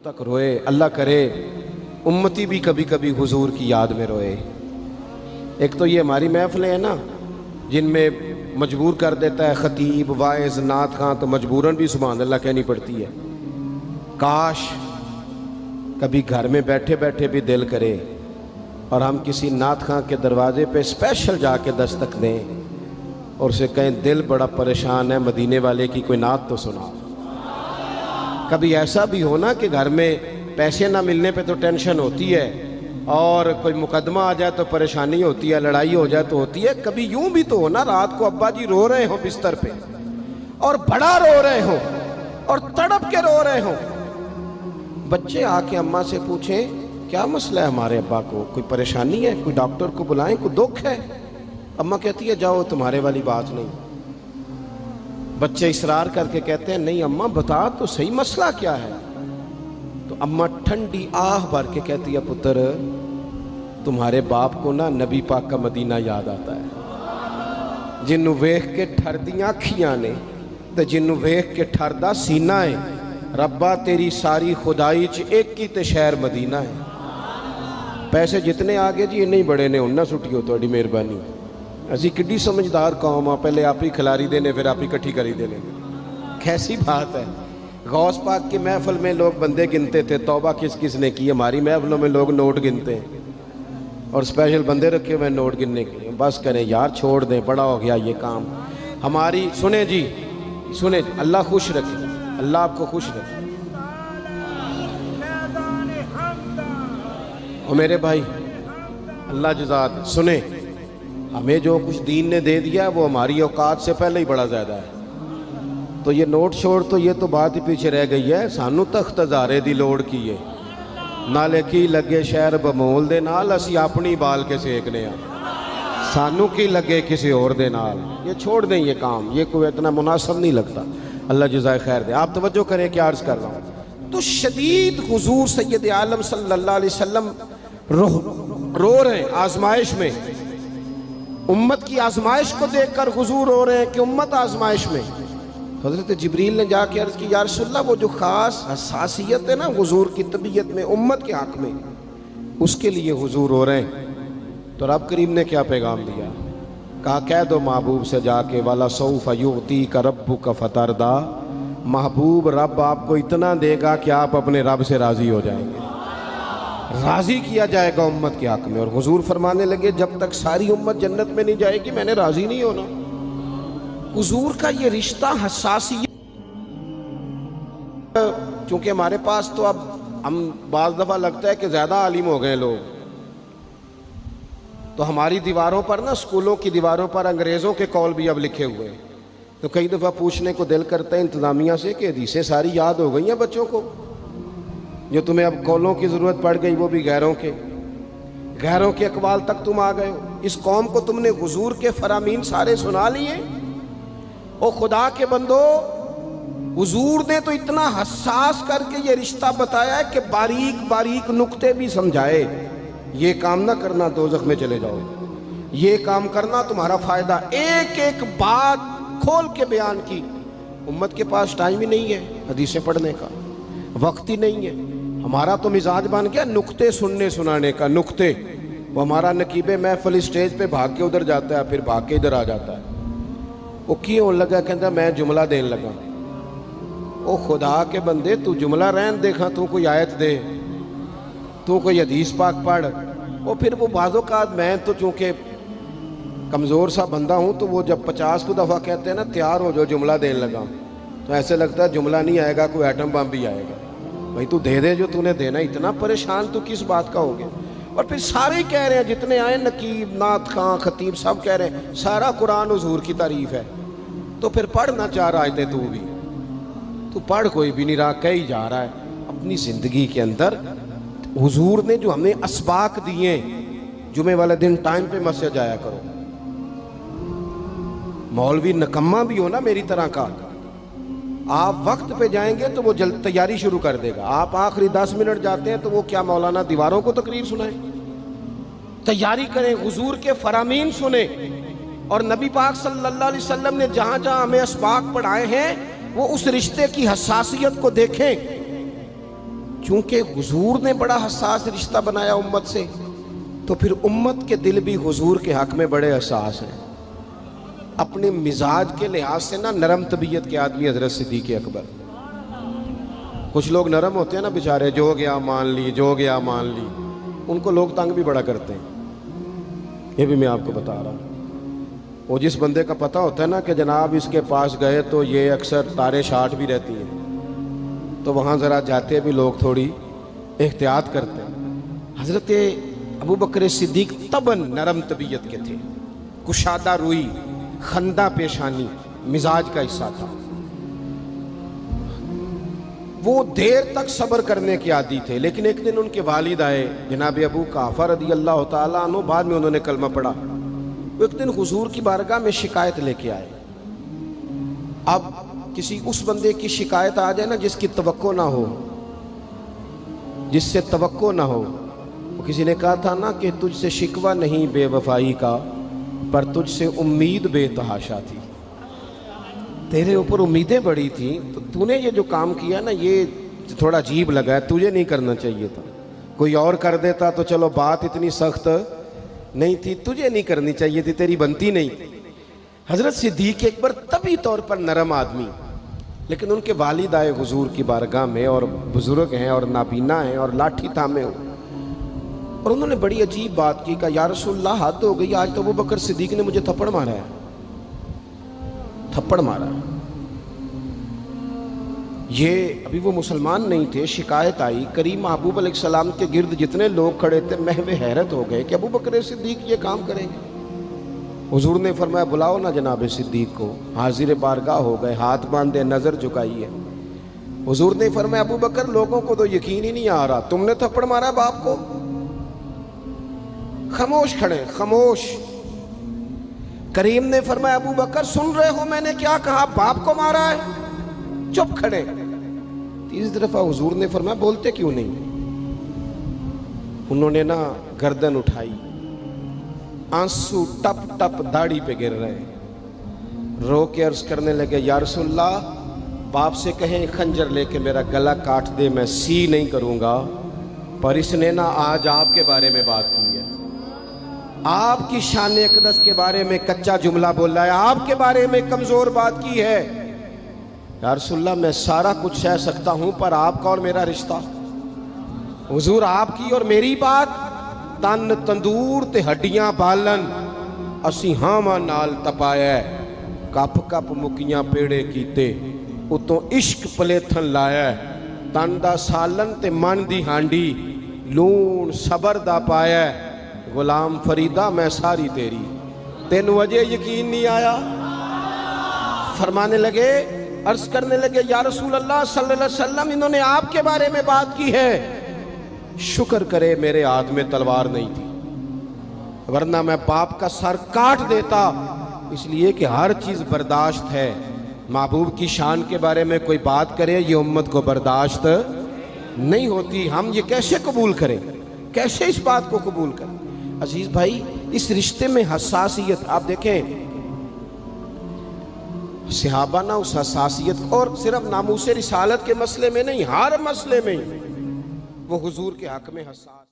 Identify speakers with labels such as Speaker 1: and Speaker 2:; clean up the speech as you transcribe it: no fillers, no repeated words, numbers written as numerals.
Speaker 1: تک روئے. اللہ کرے امتی بھی کبھی کبھی حضور کی یاد میں روئے. ایک تو یہ ہماری محفلیں ہیں نا جن میں مجبور کر دیتا ہے خطیب واعظ نعت خواں، تو مجبوراً بھی سبحان اللہ کہنی پڑتی ہے. کاش کبھی گھر میں بیٹھے بیٹھے بھی دل کرے اور ہم کسی نعت خواں کے دروازے پہ اسپیشل جا کے دستک دیں اور اسے کہیں دل بڑا پریشان ہے، مدینے والے کی کوئی نعت تو سنا. کبھی ایسا بھی ہونا کہ گھر میں پیسے نہ ملنے پہ تو ٹینشن ہوتی ہے اور کوئی مقدمہ آ جائے تو پریشانی ہوتی ہے، لڑائی ہو جائے تو ہوتی ہے. کبھی یوں بھی تو ہونا رات کو ابا جی رو رہے ہوں بستر پہ اور بڑا رو رہے ہوں اور تڑپ کے رو رہے ہوں. بچے آ کے اماں سے پوچھیں کیا مسئلہ ہے ہمارے ابا کو، کوئی پریشانی ہے، کوئی ڈاکٹر کو بلائیں، کوئی دکھ ہے. اماں کہتی ہے جاؤ تمہارے والی بات نہیں. بچے اصرار کر کے کہتے ہیں نہیں اماں بتا تو صحیح مسئلہ کیا ہے. تو اماں ٹھنڈی آہ بھر کے کہتی ہے پتر تمہارے باپ کو نا نبی پاک کا مدینہ یاد آتا ہے جنوں ویکھ کے ٹھردیاں اکھیاں نے تے جنوں ویکھ کے ٹھردا سینہ ہے. ربا تیری ساری خدائی چ ایک ہی تے شہر مدینہ ہے. پیسے جتنے آگے جی نہیں بڑے نے انہاں سٹیو تہاڈی مہربانی. اسی کڈی سمجھدار قوم آ، پہلے آپ ہی کھلاری دینے پھر آپ ہی کٹھی کری دینے. کیسی بات ہے. غوث پاک کی محفل میں لوگ بندے گنتے تھے، توبہ کس کس نے کی. ہماری محفلوں میں لوگ نوٹ گنتے ہیں اور اسپیشل بندے رکھے ہوئے نوٹ گننے کے لیے. بس کریں یار چھوڑ دیں، بڑا ہو گیا یہ کام ہماری. سنیں جی سنیں، اللہ خوش رکھے، اللہ آپ کو خوش رکھے. اور میرے بھائی اللہ جزات سنیں، ہمیں جو کچھ دین نے دے دیا ہے وہ ہماری اوقات سے پہلے ہی بڑا زیادہ ہے. تو یہ نوٹ چھوڑ تو یہ تو بات ہی پیچھے رہ گئی ہے. سانو تخت ہزارے دی لوڑ کی ہے نالے کی لگے شہر بمول دے نال اسی اپنی بال کے سیکنے ہیں. سانو کی لگے کسی اور دے نال. یہ چھوڑ دیں یہ کام، یہ کوئی اتنا مناسب نہیں لگتا. اللہ جزائے خیر دے. آپ توجہ کریں کیا عرض کر رہا ہوں. تو شدید حضور سید عالم صلی اللہ علیہ وسلم رو رہے ہیں آزمائش میں. امت کی آزمائش کو دیکھ کر حضور رو رہے ہیں کہ امت آزمائش میں. حضرت جبریل نے جا کے عرض کی یا رسول اللہ وہ جو خاص حساسیت ہے نا حضور کی طبیعت میں امت کے حق میں، اس کے لیے حضور رو رہے ہیں. تو رب کریم نے کیا پیغام دیا؟ کہا کہہ دو محبوب سے جا کے وَلَسَوْفَ يُعْطِيكَ رَبُّكَ فَتَرْضَىٰ، محبوب رب آپ کو اتنا دے گا کہ آپ اپنے رب سے راضی ہو جائیں گے. راضی کیا جائے گا امت کے حق میں. اور حضور فرمانے لگے جب تک ساری امت جنت میں نہیں جائے گی میں نے راضی نہیں ہونا. حضور کا یہ رشتہ حساسیت، چونکہ ہمارے پاس تو اب ہم بعض دفعہ لگتا ہے کہ زیادہ عالم ہو گئے لوگ، تو ہماری دیواروں پر نا اسکولوں کی دیواروں پر انگریزوں کے قول بھی اب لکھے ہوئے ہیں. تو کئی دفعہ پوچھنے کو دل کرتا ہے انتظامیہ سے کہ حدیثیں ساری یاد ہو گئی ہیں بچوں کو، جو تمہیں اب قولوں کی ضرورت پڑ گئی وہ بھی غیروں کے اقوال تک تم آ گئے ہو. اس قوم کو تم نے حضور کے فرامین سارے سنا لیے. او خدا کے بندو، حضور نے تو اتنا حساس کر کے یہ رشتہ بتایا ہے کہ باریک باریک نقطے بھی سمجھائے. یہ کام نہ کرنا دوزخ میں چلے جاؤ، یہ کام کرنا تمہارا فائدہ. ایک ایک بات کھول کے بیان کی. امت کے پاس ٹائم ہی نہیں ہے حدیثیں پڑھنے کا، وقت ہی نہیں ہے. ہمارا تو مزاج بن گیا نقطے سننے سنانے کا. نقطے وہ ہمارا نقیب محفل اسٹیج پہ بھاگ کے ادھر جاتا ہے پھر بھاگ کے ادھر آ جاتا ہے. وہ کیوں لگا کہتا میں جملہ دین لگا. او خدا کے بندے تو جملہ رہن دیکھا، تو کوئی آیت دے، تو کوئی حدیث پاک پڑھ. وہ پھر وہ بعض اوقات میں تو چونکہ کمزور سا بندہ ہوں تو وہ جب 50 کو دفعہ کہتے ہیں نا تیار ہو جو جملہ دین لگا، تو ایسے لگتا ہے جملہ نہیں آئے گا کوئی ایٹم بم بھی آئے گا. بھائی تو دے دے جو تو نے دینا. اتنا پریشان تو کس بات کا ہو گیا. اور پھر سارے کہہ رہے ہیں جتنے آئے نقیب نعت خواں خطیب سب کہہ رہے ہیں سارا قرآن حضور کی تعریف ہے. تو پھر پڑھنا چاہ رہا ہے تو بھی تو پڑھ کوئی بھی نہیں رہا، کہی جا رہا ہے. اپنی زندگی کے اندر حضور نے جو ہمیں اسباق دیے، جمعے والے دن ٹائم پہ مسجد جایا کرو. مولوی نکمہ بھی ہو نا میری طرح کا، آپ وقت پہ جائیں گے تو وہ جلد تیاری شروع کر دے گا. آپ آخری 10 منٹ جاتے ہیں تو وہ کیا مولانا دیواروں کو تقریر سنائیں. تیاری کریں، حضور کے فرامین سنیں. اور نبی پاک صلی اللہ علیہ وسلم نے جہاں جہاں ہمیں اسباق پڑھائے ہیں وہ اس رشتے کی حساسیت کو دیکھیں. چونکہ حضور نے بڑا حساس رشتہ بنایا امت سے، تو پھر امت کے دل بھی حضور کے حق میں بڑے حساس ہیں۔ اپنے مزاج کے لحاظ سے نا نرم طبیعت کے آدمی حضرت صدیق اکبر۔ کچھ لوگ نرم ہوتے ہیں نا بیچارے، جو گیا مان لی، جو گیا مان لی، ان کو لوگ تنگ بھی بڑا کرتے ہیں۔ یہ بھی میں آپ کو بتا رہا ہوں۔ وہ جس بندے کا پتہ ہوتا ہے نا کہ جناب اس کے پاس گئے تو یہ اکثر تارے شاٹ بھی رہتی ہیں، تو وہاں ذرا جاتے بھی لوگ تھوڑی احتیاط کرتے ہیں۔ حضرت ابو بکر صدیق طبعاً نرم طبیعت کے تھے، کشادہ روئی، خندہ پیشانی مزاج کا حصہ تھا۔ وہ دیر تک صبر کرنے کے عادی تھے، لیکن ایک دن ان کے والد آئے جناب ابو قحافہ رضی اللہ تعالیٰ عنہ، بعد میں انہوں نے کلمہ پڑھا۔ وہ ایک دن حضور کی بارگاہ میں شکایت لے کے آئے۔ اب کسی اس بندے کی شکایت آ جائے نا جس کی توقع نہ ہو، جس سے توقع نہ ہو، کسی نے کہا تھا نا کہ تجھ سے شکوہ نہیں بے وفائی کا، پر تجھ سے امید بے تحاشا تھی۔ تیرے اوپر امیدیں بڑی تھیں، تو نے یہ جو کام کیا نا یہ تھوڑا عجیب لگا ہے، تجھے نہیں کرنا چاہیے تھا۔ کوئی اور کر دیتا تو چلو بات اتنی سخت نہیں تھی، تجھے نہیں کرنی چاہیے تھی، تیری بنتی نہیں تھی۔ حضرت صدیق اکبر طبی طور پر نرم آدمی، لیکن ان کے والد آئے حضور کی بارگاہ میں، اور بزرگ ہیں اور نابینا ہیں اور لاٹھی تھامے ہو، اور انہوں نے بڑی عجیب بات کی، کہا یا رسول اللہ حد ہو گئی، آج تو ابو بکر صدیق نے مجھے تھپڑ مارا ہے، تھپڑ مارا ہے۔ یہ ابھی وہ مسلمان نہیں تھے، شکایت آئی، کریم محبوب علیہ السلام کے گرد جتنے لوگ کھڑے تھے محو حیرت ہو گئے کہ ابو بکر صدیق یہ کام کریں گے۔ حضور نے فرمایا بلاؤ نا جناب صدیق کو، حاضر بارگاہ ہو گئے، ہاتھ باندھے، نظر جھکائی ہے۔ حضور نے فرمایا ابو بکر لوگوں کو تو یقین ہی نہیں آ رہا، تم نے تھپڑ مارا باپ کو؟ خاموش کھڑے، خاموش۔ کریم نے فرمایا ابو بکر سن رہے ہو میں نے کیا کہا، باپ کو مارا ہے؟ چپ کھڑے۔ تیسری دفعہ حضور نے فرمایا بولتے کیوں نہیں؟ انہوں نے نا گردن اٹھائی، آنسو ٹپ ٹپ داڑھی پہ گر رہے، رو کے عرض کرنے لگے یا رسول اللہ باپ سے کہیں خنجر لے کے میرا گلا کاٹ دے، میں سی نہیں کروں گا، پر اس نے نا آج آپ کے بارے میں بات کی ہے، آپ کی شان اقدس کے بارے میں کچا جملہ بولا ہے، آپ کے بارے میں کمزور بات کی ہے۔ یا رسول اللہ میں سارا کچھ سہ سکتا ہوں، پر آپ کا اور میرا رشتہ، حضور آپ کی اور میری بات، تن تندور تے ہڈیاں بالن، اسی ہاواں نال تپایا، کپ کپ مکیاں پیڑے کیتے، اتوں عشق پلیتھن لایا، تن دا سالن تے من دی ہانڈی، لون صبر دا پایا، غلام فریدہ میں ساری تیری، تینوں وجہ یقین نہیں آیا؟ فرمانے لگے، عرض کرنے لگے یا رسول اللہ صلی اللہ علیہ وسلم انہوں نے آپ کے بارے میں بات کی ہے، شکر کرے میرے ہاتھ میں تلوار نہیں تھی، ورنہ میں باپ کا سر کاٹ دیتا، اس لیے کہ ہر چیز برداشت ہے، محبوب کی شان کے بارے میں کوئی بات کرے یہ امت کو برداشت نہیں ہوتی، ہم یہ کیسے قبول کریں، کیسے اس بات کو قبول کریں؟ عزیز بھائی اس رشتے میں حساسیت، آپ دیکھیں صحابہ نا اس حساسیت، اور صرف ناموس رسالت کے مسئلے میں نہیں، ہر مسئلے میں وہ حضور کے حق میں حساس